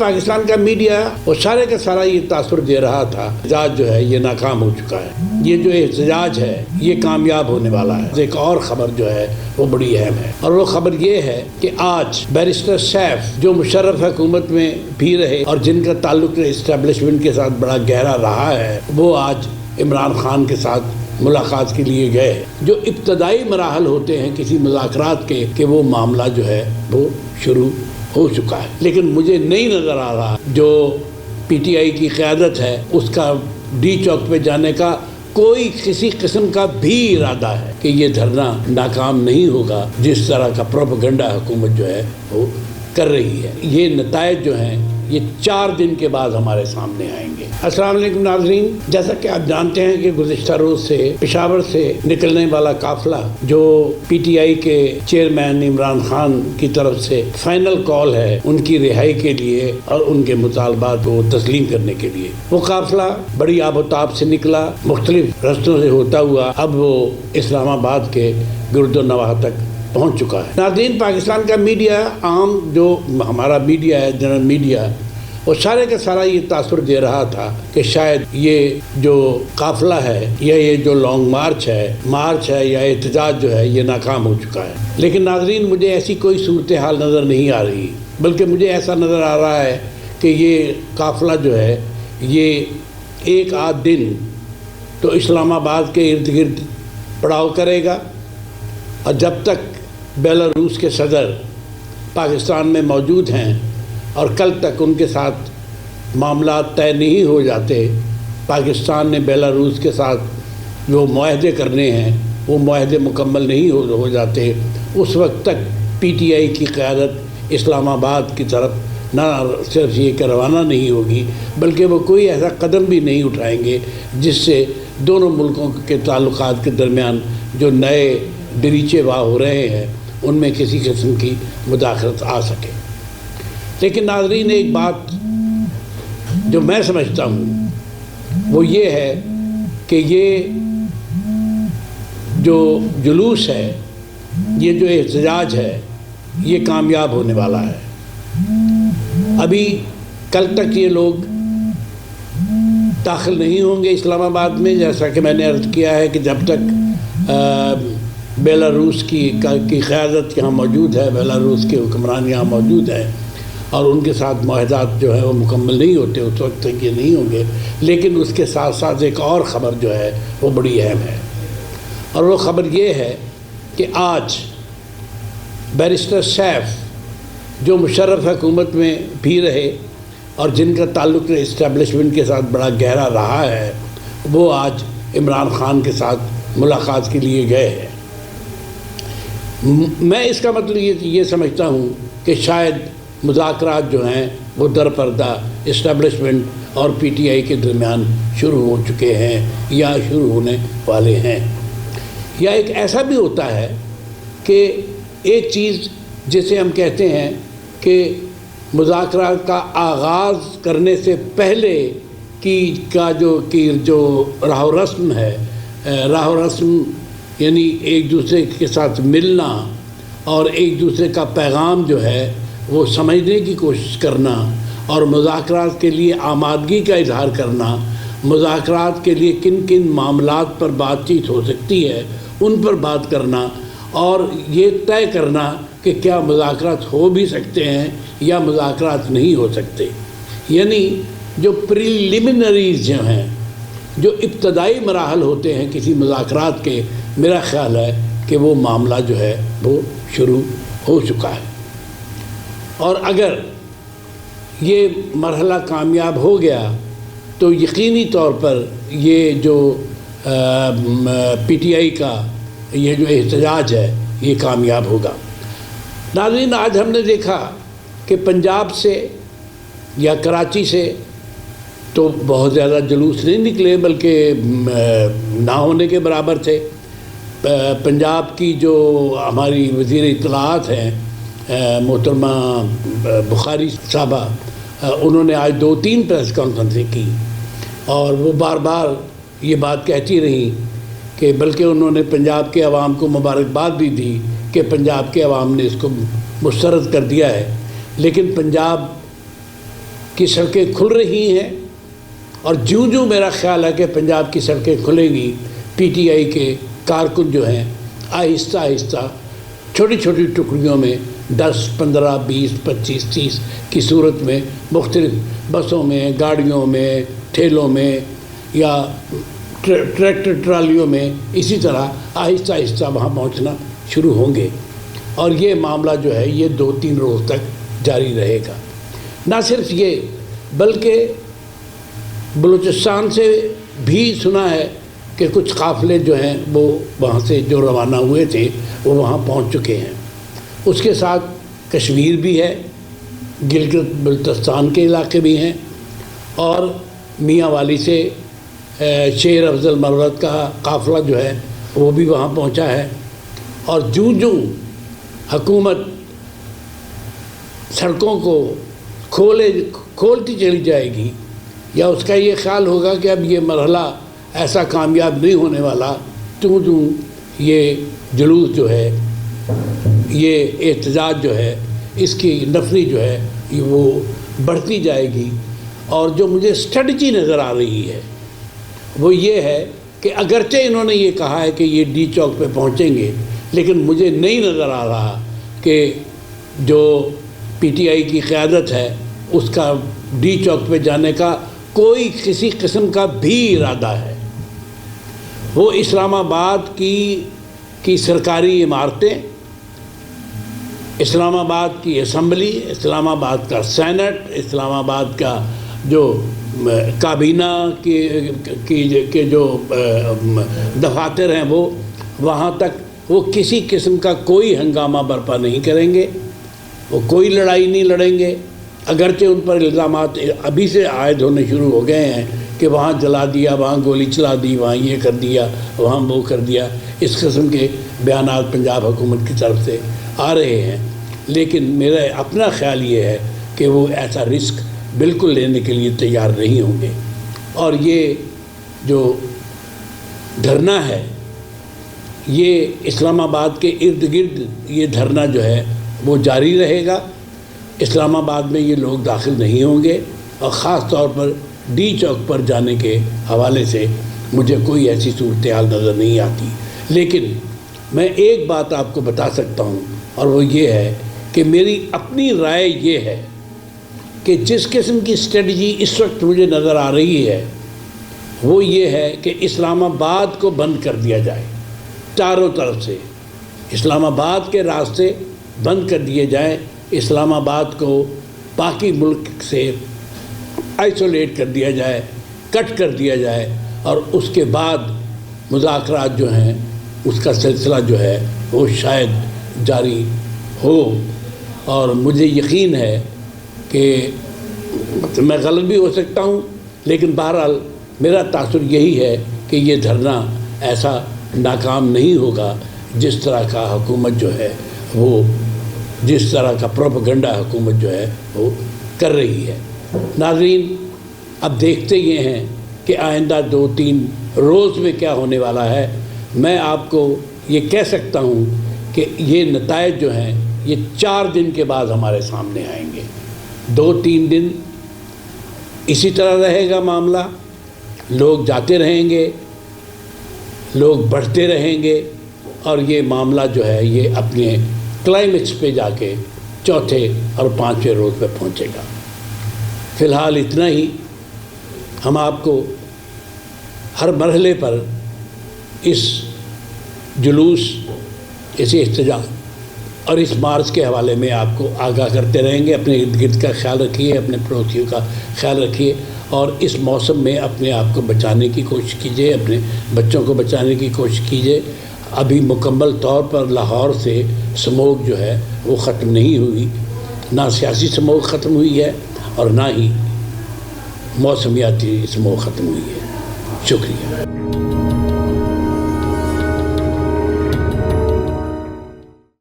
پاکستان کا میڈیا وہ سارے کا سارا یہ تاثر دے رہا تھا احتجاج جو ہے یہ ناکام ہو چکا ہے، یہ جو احتجاج ہے یہ کامیاب ہونے والا ہے۔ ایک اور خبر جو ہے وہ بڑی اہم ہے، اور وہ خبر یہ ہے کہ آج بیرسٹر سیف جو مشرف حکومت میں بھی رہے اور جن کا تعلق اسٹیبلشمنٹ کے ساتھ بڑا گہرا رہا ہے، وہ آج عمران خان کے ساتھ ملاقات کے لیے گئے ہیں۔ جو ابتدائی مراحل ہوتے ہیں کسی مذاکرات کے کہ وہ معاملہ جو ہے وہ شروع ہو چکا ہے، لیکن مجھے نہیں نظر آ رہا جو پی ٹی آئی کی قیادت ہے اس کا ڈی چوک پہ جانے کا کوئی کسی قسم کا بھی ارادہ ہے کہ یہ دھرنا ناکام نہیں ہوگا، جس طرح کا پروپیگنڈا حکومت جو ہے وہ کر رہی ہے۔ یہ نتائج جو ہیں یہ 4 دن کے بعد ہمارے سامنے آئیں گے۔ السلام علیکم ناظرین، جیسا کہ آپ جانتے ہیں کہ گزشتہ روز سے پشاور سے نکلنے والا قافلہ جو پی ٹی آئی کے چیئرمین عمران خان کی طرف سے فائنل کال ہے ان کی رہائی کے لیے اور ان کے مطالبات کو تسلیم کرنے کے لیے، وہ قافلہ بڑی آب و تاب سے نکلا، مختلف رستوں سے ہوتا ہوا اب وہ اسلام آباد کے گرد و نواح تک پہنچ چکا ہے۔ ناظرین، پاکستان کا میڈیا، عام جو ہمارا میڈیا ہے، جنرل میڈیا، وہ سارے کا سارا یہ تاثر دے رہا تھا کہ شاید یہ جو قافلہ ہے یا یہ جو لانگ مارچ ہے یا احتجاج جو ہے یہ ناکام ہو چکا ہے، لیکن ناظرین مجھے ایسی کوئی صورتحال نظر نہیں آ رہی، بلکہ مجھے ایسا نظر آ رہا ہے کہ یہ قافلہ جو ہے یہ 1 دن تو اسلام آباد کے ارد گرد پڑاؤ کرے گا، اور جب تک بیلاروس کے صدر پاکستان میں موجود ہیں اور کل تک ان کے ساتھ معاملات طے نہیں ہو جاتے، پاکستان نے بیلاروس کے ساتھ جو معاہدے کرنے ہیں وہ معاہدے مکمل نہیں ہو جاتے، اس وقت تک پی ٹی آئی کی قیادت اسلام آباد کی طرف نہ صرف یہ کہ روانہ نہیں ہوگی بلکہ وہ کوئی ایسا قدم بھی نہیں اٹھائیں گے جس سے دونوں ملکوں کے تعلقات کے درمیان جو نئے دریچے واہ ہو رہے ہیں ان میں کسی قسم کی مداخلت آ سکے۔ لیکن ناظرین، ایک بات جو میں سمجھتا ہوں وہ یہ ہے کہ یہ جو جلوس ہے، یہ جو احتجاج ہے یہ کامیاب ہونے والا ہے۔ ابھی کل تک یہ لوگ داخل نہیں ہوں گے اسلام آباد میں، جیسا کہ میں نے عرض کیا ہے کہ جب تک بیلاروس کی قیادت یہاں موجود ہے، بیلاروس کے حکمران یہاں موجود ہیں اور ان کے ساتھ معاہدات جو ہیں وہ مکمل نہیں ہوتے، اس وقت تک یہ نہیں ہوں گے۔ لیکن اس کے ساتھ ساتھ ایک اور خبر جو ہے وہ بڑی اہم ہے، اور وہ خبر یہ ہے کہ آج بیرسٹر سیف جو مشرف حکومت میں بھی رہے اور جن کا تعلق اسٹیبلشمنٹ کے ساتھ بڑا گہرا رہا ہے، وہ آج عمران خان کے ساتھ ملاقات کے لیے گئے ہیں۔ میں اس کا مطلب یہ سمجھتا ہوں کہ شاید مذاکرات جو ہیں وہ در پردہ اسٹیبلشمنٹ اور پی ٹی آئی کے درمیان شروع ہو چکے ہیں یا شروع ہونے والے ہیں۔ یا ایک ایسا بھی ہوتا ہے کہ ایک چیز جسے ہم کہتے ہیں کہ مذاکرات کا آغاز کرنے سے پہلے جو راہ و رسم ہے، راہ و رسم یعنی ایک دوسرے کے ساتھ ملنا اور ایک دوسرے کا پیغام جو ہے وہ سمجھنے کی کوشش کرنا اور مذاکرات کے لیے آمادگی کا اظہار کرنا، مذاکرات کے لیے کن کن معاملات پر بات چیت ہو سکتی ہے ان پر بات کرنا، اور یہ طے کرنا کہ کیا مذاکرات ہو بھی سکتے ہیں یا مذاکرات نہیں ہو سکتے۔ یعنی جو پریلیمنریز جو ہیں، جو ابتدائی مراحل ہوتے ہیں کسی مذاکرات کے، میرا خیال ہے کہ وہ معاملہ جو ہے وہ شروع ہو چکا ہے، اور اگر یہ مرحلہ کامیاب ہو گیا تو یقینی طور پر یہ جو پی ٹی آئی کا یہ جو احتجاج ہے یہ کامیاب ہوگا۔ ناظرین، آج ہم نے دیکھا کہ پنجاب سے یا کراچی سے تو بہت زیادہ جلوس نہیں نکلے بلکہ نہ ہونے کے برابر تھے۔ پنجاب کی جو ہماری وزیر اطلاعات ہیں محترمہ بخاری صاحبہ، انہوں نے آج 2-3 پریس کانفرنسیں کی اور وہ بار بار یہ بات کہتی رہیں کہ بلکہ انہوں نے پنجاب کے عوام کو مبارکباد بھی دی کہ پنجاب کے عوام نے اس کو مسترد کر دیا ہے، لیکن پنجاب کی سڑکیں کھل رہی ہیں، اور جو میرا خیال ہے کہ پنجاب کی سڑکیں کھلیں گی، پی ٹی آئی کے کارکن جو ہیں آہستہ آہستہ چھوٹی چھوٹی ٹکڑیوں میں 10 15 20 25 30 کی صورت میں مختلف بسوں میں، گاڑیوں میں، ٹھیلوں میں یا ٹریکٹر ٹرالیوں میں اسی طرح آہستہ آہستہ وہاں پہنچنا شروع ہوں گے، اور یہ معاملہ جو ہے یہ 2-3 روز تک جاری رہے گا۔ نہ صرف یہ بلکہ بلوچستان سے بھی سنا ہے کہ کچھ قافلے جو ہیں وہ وہاں سے جو روانہ ہوئے تھے وہ وہاں پہنچ چکے ہیں۔ اس کے ساتھ کشمیر بھی ہے، گلگت بلتستان کے علاقے بھی ہیں، اور میاں والی سے شیر افضل مروت کا قافلہ جو ہے وہ بھی وہاں پہنچا ہے، اور جو حکومت سڑکوں کو کھولتی چلی جائے گی، یا اس کا یہ خیال ہوگا کہ اب یہ مرحلہ ایسا کامیاب نہیں ہونے والا، تو یہ جلوس جو ہے، یہ احتجاج جو ہے، اس کی نفری جو ہے وہ بڑھتی جائے گی۔ اور جو مجھے اسٹریٹجی نظر آ رہی ہے وہ یہ ہے کہ اگرچہ انہوں نے یہ کہا ہے کہ یہ ڈی چوک پہ پہنچیں گے، لیکن مجھے نہیں نظر آ رہا کہ جو پی ٹی آئی کی قیادت ہے اس کا ڈی چوک پہ جانے کا کوئی کسی قسم کا بھی ارادہ ہے۔ وہ اسلام آباد کی سرکاری عمارتیں، اسلام آباد کی اسمبلی، اسلام آباد کا سینٹ، اسلام آباد کا جو کابینہ کے جو دفاتر ہیں وہ وہاں تک وہ کسی قسم کا کوئی ہنگامہ برپا نہیں کریں گے، وہ کوئی لڑائی نہیں لڑیں گے، اگرچہ ان پر الزامات ابھی سے عائد ہونے شروع ہو گئے ہیں کہ وہاں جلا دیا، وہاں گولی چلا دی، وہاں یہ کر دیا، وہاں وہ کر دیا، اس قسم کے بیانات پنجاب حکومت کی طرف سے آ رہے ہیں۔ لیکن میرا اپنا خیال یہ ہے کہ وہ ایسا رسک بالکل لینے کے لیے تیار نہیں ہوں گے، اور یہ جو دھرنا ہے یہ اسلام آباد کے ارد گرد یہ دھرنا جو ہے وہ جاری رہے گا۔ اسلام آباد میں یہ لوگ داخل نہیں ہوں گے، اور خاص طور پر ڈی چوک پر جانے کے حوالے سے مجھے کوئی ایسی صورتحال نظر نہیں آتی۔ لیکن میں ایک بات آپ کو بتا سکتا ہوں، اور وہ یہ ہے کہ میری اپنی رائے یہ ہے کہ جس قسم کی اسٹریٹجی اس وقت مجھے نظر آ رہی ہے وہ یہ ہے کہ اسلام آباد کو بند کر دیا جائے، چاروں طرف سے اسلام آباد کے راستے بند کر دیے جائیں، اسلام آباد کو باقی ملک سے آئسولیٹ کر دیا جائے، کٹ کر دیا جائے، اور اس کے بعد مذاکرات جو ہیں اس کا سلسلہ جو ہے وہ شاید جاری ہو۔ اور مجھے یقین ہے کہ میں غلط بھی ہو سکتا ہوں، لیکن بہرحال میرا تاثر یہی ہے کہ یہ دھرنا ایسا ناکام نہیں ہوگا جس طرح کا حکومت جو ہے وہ جس طرح کا پروپیگنڈا حکومت جو ہے وہ کر رہی ہے۔ ناظرین، اب دیکھتے یہ ہیں کہ آئندہ 2-3 روز میں کیا ہونے والا ہے۔ میں آپ کو یہ کہہ سکتا ہوں کہ یہ نتائج جو ہیں یہ 4 دن کے بعد ہمارے سامنے آئیں گے۔ 2-3 دن اسی طرح رہے گا معاملہ، لوگ جاتے رہیں گے، لوگ بڑھتے رہیں گے، اور یہ معاملہ جو ہے یہ اپنے کلائمیکس پہ جا کے 4تھے اور 5ویں روز پہ پہنچے گا۔ فی الحال اتنا ہی۔ ہم آپ کو ہر مرحلے پر اس جلوس، اس احتجاج اور اس مارچ کے حوالے میں آپ کو آگاہ کرتے رہیں گے۔ اپنے ارد گرد کا خیال رکھیے، اپنے پڑوسیوں کا خیال رکھیے، اور اس موسم میں اپنے آپ کو بچانے کی کوشش کیجیے، اپنے بچوں کو بچانے کی کوشش کیجیے۔ ابھی مکمل طور پر لاہور سے سموگ جو ہے وہ ختم نہیں ہوئی، نہ سیاسی سموگ ختم ہوئی ہے اور نہ ہی موسمیاتی سموگ ختم ہوئی ہے۔ شکریہ۔